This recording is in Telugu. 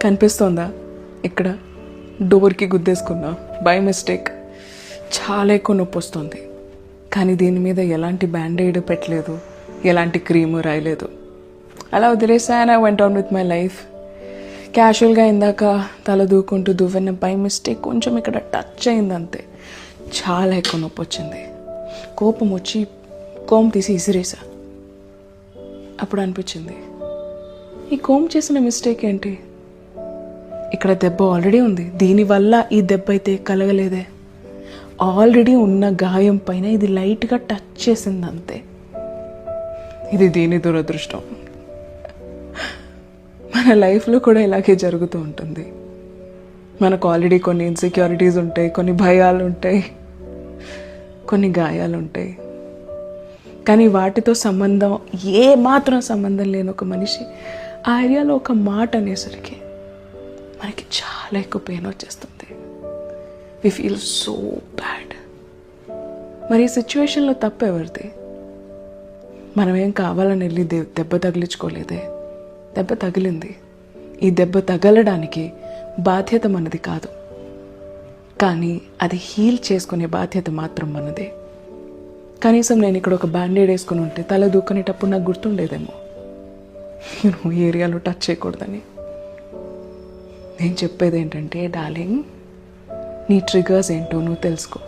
కనిపిస్తోందా? ఇక్కడ డోర్కి గుద్దేసుకున్నా బై మిస్టేక్. చాలా ఎక్కువ నొప్పి వస్తుంది. కానీ దీని మీద ఎలాంటి బ్యాండేడ్ పెట్టలేదు, ఎలాంటి క్రీము రాయలేదు. అలా వదిలేసాను. I went on with my life. క్యాజువల్గా ఇందాక తల దూకుంటూ దువ్వెన బై మిస్టేక్ కొంచెం ఇక్కడ టచ్ అయింది అంతే. చాలా ఎక్కువ నొప్పి వచ్చింది. కోపం వచ్చి కోమ్ తీసి ఇసిరేసా. అప్పుడు అనిపించింది, ఈ కోమ్ చేసిన మిస్టేక్ ఏంటి? ఇక్కడ దెబ్బ ఆల్రెడీ ఉంది, దీనివల్ల ఈ దెబ్బ అయితే కలగలేదే. ఆల్రెడీ ఉన్న గాయం పైన ఇది లైట్గా టచ్ చేసింది అంతే. ఇది దీని దురదృష్టం. మన లైఫ్లో కూడా ఇలాగే జరుగుతూ ఉంటుంది. మనకు ఆల్రెడీ కొన్ని ఇన్సెక్యూరిటీస్ ఉంటాయి, కొన్ని భయాలు ఉంటాయి, కొన్ని గాయాలు ఉంటాయి. కానీ వాటితో ఏ మాత్రం సంబంధం లేని ఒక మనిషి ఆ ఏరియాలో ఒక మాట అనేసరికి మనకి చాలా ఎక్కువ పెయిన్ వచ్చేస్తుంది. We feel so bad. మరి ఈ సిచ్యువేషన్లో తప్పు ఎవరిది? మనమేం కావాలని వెళ్ళి దెబ్బ తగిలించుకోలేదే. దెబ్బ తగిలింది. ఈ దెబ్బ తగలడానికి బాధ్యత మనది కాదు, కానీ అది హీల్ చేసుకునే బాధ్యత మాత్రం మనదే. కనీసం నేను ఇక్కడ ఒక బ్యాండేడ్ వేసుకుని ఉంటే తల దూకునేటప్పుడు నాకు గుర్తుండేదేమో ఈ ఏరియాలో టచ్ చేయకూడదని. నేను చెప్పేది ఏంటంటే, డార్లింగ్, నీ ట్రిగర్స్ ఏంటో నువ్వు తెలుసుకో.